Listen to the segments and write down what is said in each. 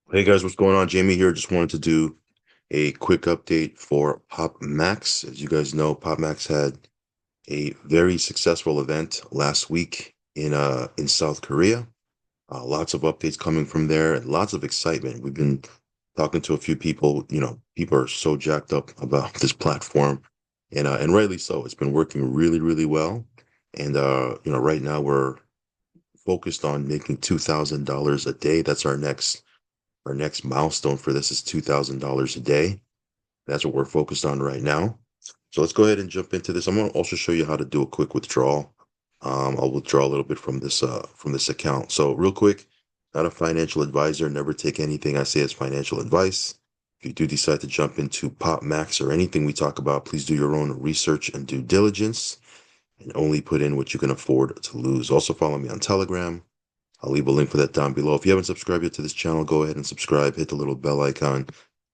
Hey guys, what's going on? Jamie here. Just wanted to do a quick update for Pop Max. As you guys know, Pop Max had a very successful event last week in South Korea. Lots of updates coming from there and lots of excitement. We've been talking to a few people. People are so jacked up about this platform, and rightly so. It's been working really, really well. And right now we're focused on making $2,000 a day. That's our next milestone for this is $2,000 a day. That's what we're focused on right now. So let's go ahead and jump into this. I'm going to also show you how to do a quick withdrawal. I'll withdraw a little bit from this account. So real quick, not a financial advisor. Never take anything I say as financial advice. If you do decide to jump into Pop Max or anything we talk about, please do your own research and due diligence and only put in what you can afford to lose. Also follow me on Telegram. I'll leave a link for that down below. If you haven't subscribed yet to this channel, go ahead and subscribe. Hit the little bell icon.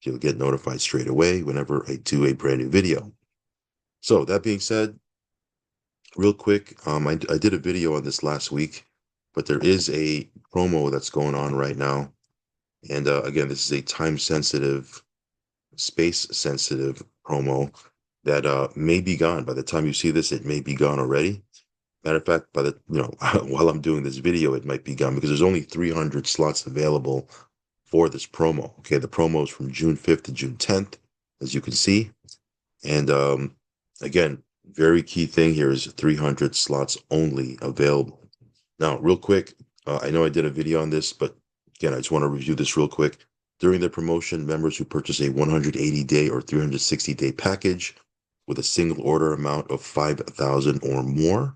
You'll get notified straight away whenever I do a brand new video. So that being said, real quick, I did a video on this last week, but there is a promo that's going on right now. And again, this is a time-sensitive, space-sensitive promo that may be gone. By the time you see this, it may be gone already. Matter of fact, while I'm doing this video, it might be gone because there's only 300 slots available for this promo. Okay, the promo is from June 5th to June 10th, as you can see. And again, very key thing here is 300 slots only available. Now, real quick, I know I did a video on this, but again, I just want to review this real quick. During the promotion, members who purchase a 180-day or 360-day package with a single order amount of 5,000 or more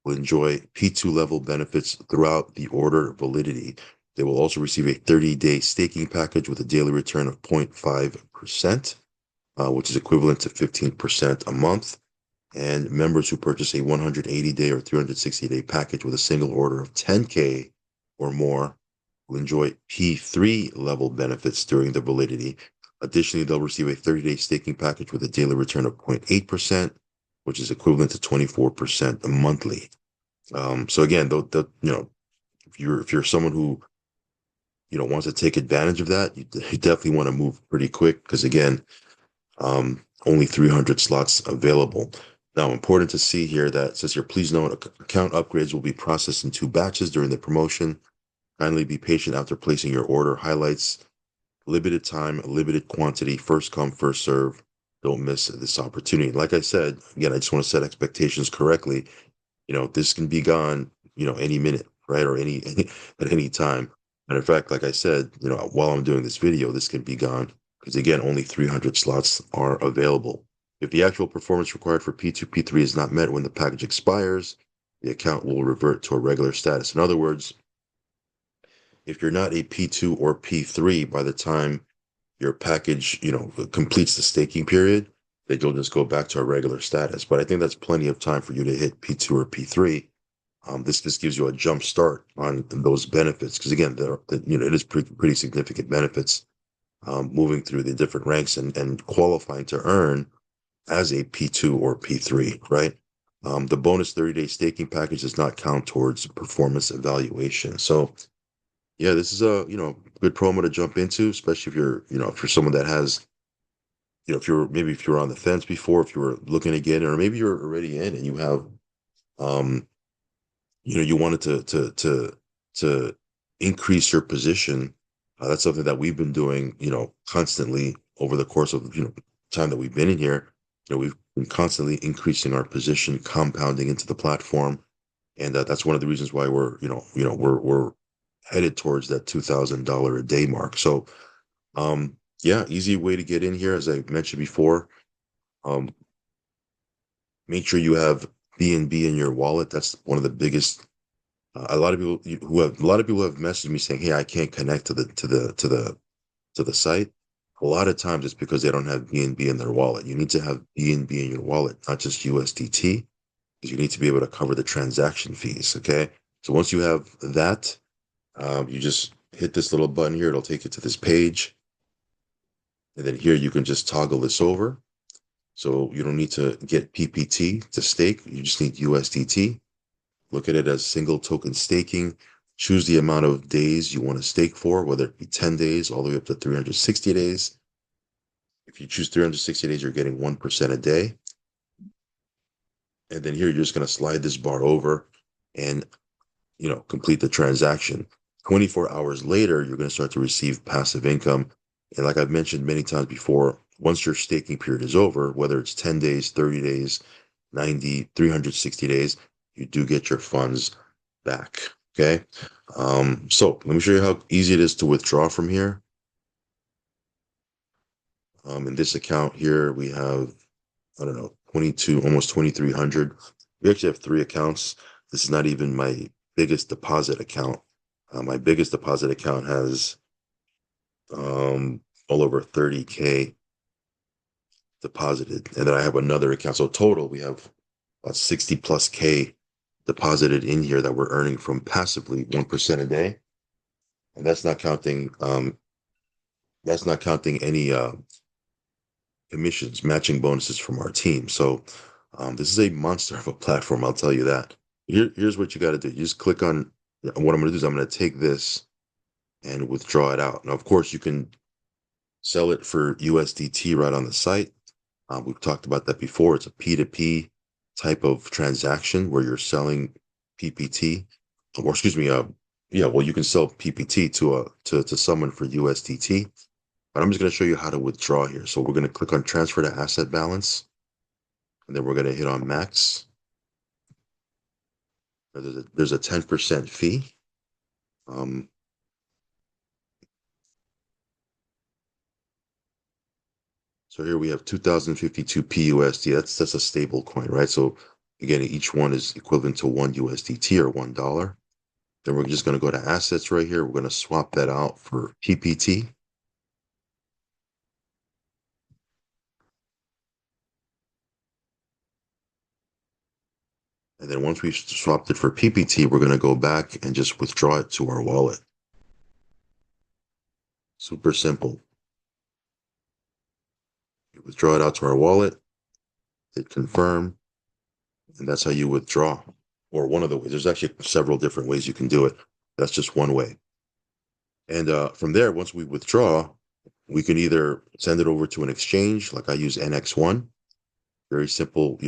will enjoy P2 level benefits throughout the order validity. They will also receive a 30-day staking package with a daily return of 0.5%, which is equivalent to 15% a month. And members who purchase a 180-day or 360-day package with a single order of 10K or more will enjoy P3 level benefits during the validity. Additionally, they'll receive a 30-day staking package with a daily return of 0.8%, which is equivalent to 24% monthly. So again, if you're someone who wants to take advantage of that, you definitely want to move pretty quick because again, only 300 slots available. Now, important to see here that it says here, please note account upgrades will be processed in two batches during the promotion. Kindly be patient after placing your order. Highlights limited time, limited quantity, first come, first serve. Don't miss this opportunity. Like I said, again, I just want to set expectations correctly. This can be gone, any minute, right? Or any at any time. Matter of fact, like I said, while I'm doing this video, this can be gone because again, only 300 slots are available. If the actual performance required for P2, P3 is not met when the package expires, the account will revert to a regular status. In other words, if you're not a P2 or P3 by the time your package, completes the staking period, then you'll just go back to a regular status. But I think that's plenty of time for you to hit P2 or P3. This just gives you a jump start on those benefits because again, it is pretty significant benefits moving through the different ranks and qualifying to earn as a P2 or P3, right? The bonus 30-day staking package does not count towards performance evaluation. So yeah, this is a good promo to jump into, especially if you're someone that has if you're on the fence before, if you were looking to get in, or maybe you're already in and you have um you wanted to increase your position. That's something that we've been doing, constantly over the course of time that we've been in here. We've been constantly increasing our position, compounding into the platform, and that's one of the reasons why we're headed towards that $2,000 a day mark. So, yeah, easy way to get in here, as I mentioned before. Um, make sure you have BNB in your wallet. That's one of the biggest. A lot of people have messaged me saying, "Hey, I can't connect to the site." A lot of times it's because they don't have BNB in their wallet. You need to have BNB in your wallet, not just USDT, because you need to be able to cover the transaction fees. Okay, so once you have that, you just hit this little button here. It'll take you to this page, and then here you can just toggle this over. So you don't need to get PPT to stake. You just need USDT. Look at it as single token staking. choose the amount of days you want to stake for, whether it be 10 days all the way up to 360 days. If you choose 360 days, you're getting 1% a day. And then here, you're just going to slide this bar over and, complete the transaction. 24 hours later, you're going to start to receive passive income. And like I've mentioned many times before, once your staking period is over, whether it's 10 days, 30 days, 90, 360 days, you do get your funds back. Okay. So let me show you how easy it is to withdraw from here. In this account here, we have, I don't know, 22, almost 2,300. We actually have three accounts. This is not even my biggest deposit account. My biggest deposit account has all over 30K deposited. And then I have another account. So total, we have about 60 plus K deposited in here that we're earning from passively 1% a day. And that's not counting any commissions, matching bonuses from our team. So this is a monster of a platform, I'll tell you that. Here's what you got to do. You just click on what I'm going to do is I'm going to take this and withdraw it out. Now, of course, you can sell it for USDT right on the site. We've talked about that before. It's a P2P type of transaction where you're selling PPT, or excuse me, yeah, well, you can sell PPT to someone for USDT. But I'm just going to show you how to withdraw here. So we're going to click on transfer to asset balance, and then we're going to hit on max. There's a 10% fee. So here we have 2052 PUSD. That's a stable coin, right? So again, each one is equivalent to one USDT or $1. Then we're just going to go to assets right here. We're going to swap that out for PPT. And then once we've swapped it for PPT, we're going to go back and just withdraw it to our wallet. Super simple. You withdraw it out to our wallet, hit confirm, and that's how you withdraw. Or one of the ways. There's actually several different ways you can do it. That's just one way. And from there, once we withdraw, we can either send it over to an exchange, like I use NX1, very simple,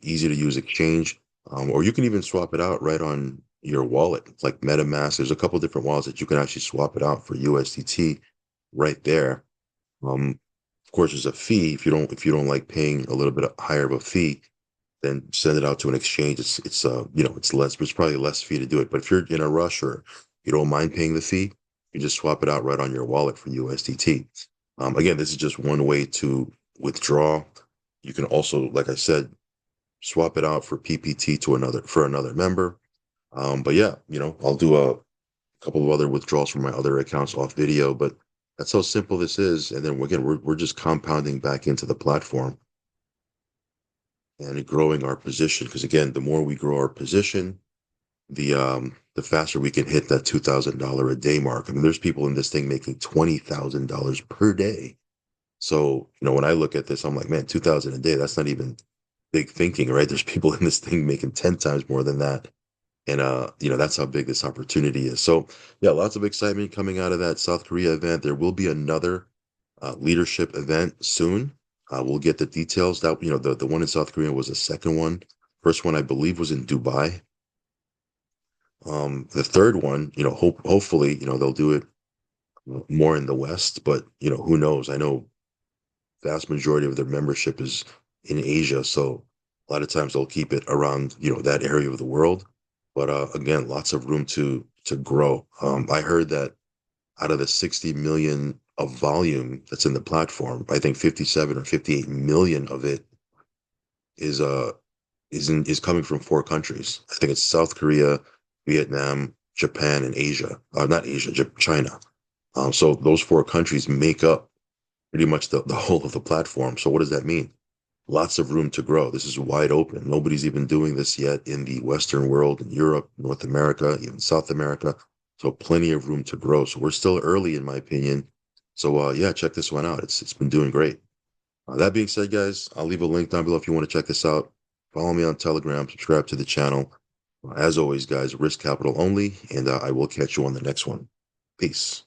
easy to use exchange, or you can even swap it out right on your wallet, like MetaMask. There's a couple different wallets that you can actually swap it out for USDT right there. Of course, there's a fee if you don't like paying a little bit higher of a fee, then send it out to an exchange. It's probably less fee to do it. But if you're in a rush or you don't mind paying the fee, you just swap it out right on your wallet for USDT. Again, this is just one way to withdraw. You can also, like I said, swap it out for PPT for another member. But yeah, I'll do a couple of other withdrawals from my other accounts off video, but that's how simple this is. And then again, we're just compounding back into the platform and growing our position. Because again, the more we grow our position, the faster we can hit that $2,000 a day mark. I mean, there's people in this thing making $20,000 per day. So, when I look at this, I'm like, man, 2,000 a day, that's not even big thinking, right? There's people in this thing making 10 times more than that. And that's how big this opportunity is. So yeah, lots of excitement coming out of that South Korea event. There will be another leadership event soon. We'll get the details. That the one in South Korea was the second one. First one I believe was in Dubai. The third one, hopefully, they'll do it more in the West, but who knows? I know vast majority of their membership is in Asia, so a lot of times they'll keep it around that area of the world. But again, lots of room to grow. I heard that out of the 60 million of volume that's in the platform, I think 57 or 58 million of it is is coming from four countries. I think it's South Korea, Vietnam, Japan, and Asia. Not Asia, China. So those four countries make up pretty much the whole of the platform. So what does that mean? Lots of room to grow. This is wide open. Nobody's even doing this yet in the Western world, in Europe, North America, even South America. So plenty of room to grow. So we're still early, in my opinion. So yeah, check this one out. It's been doing great. That being said, guys, I'll leave a link down below if you want to check this out. Follow me on Telegram, subscribe to the channel. As always, guys, risk capital only, and I will catch you on the next one. Peace.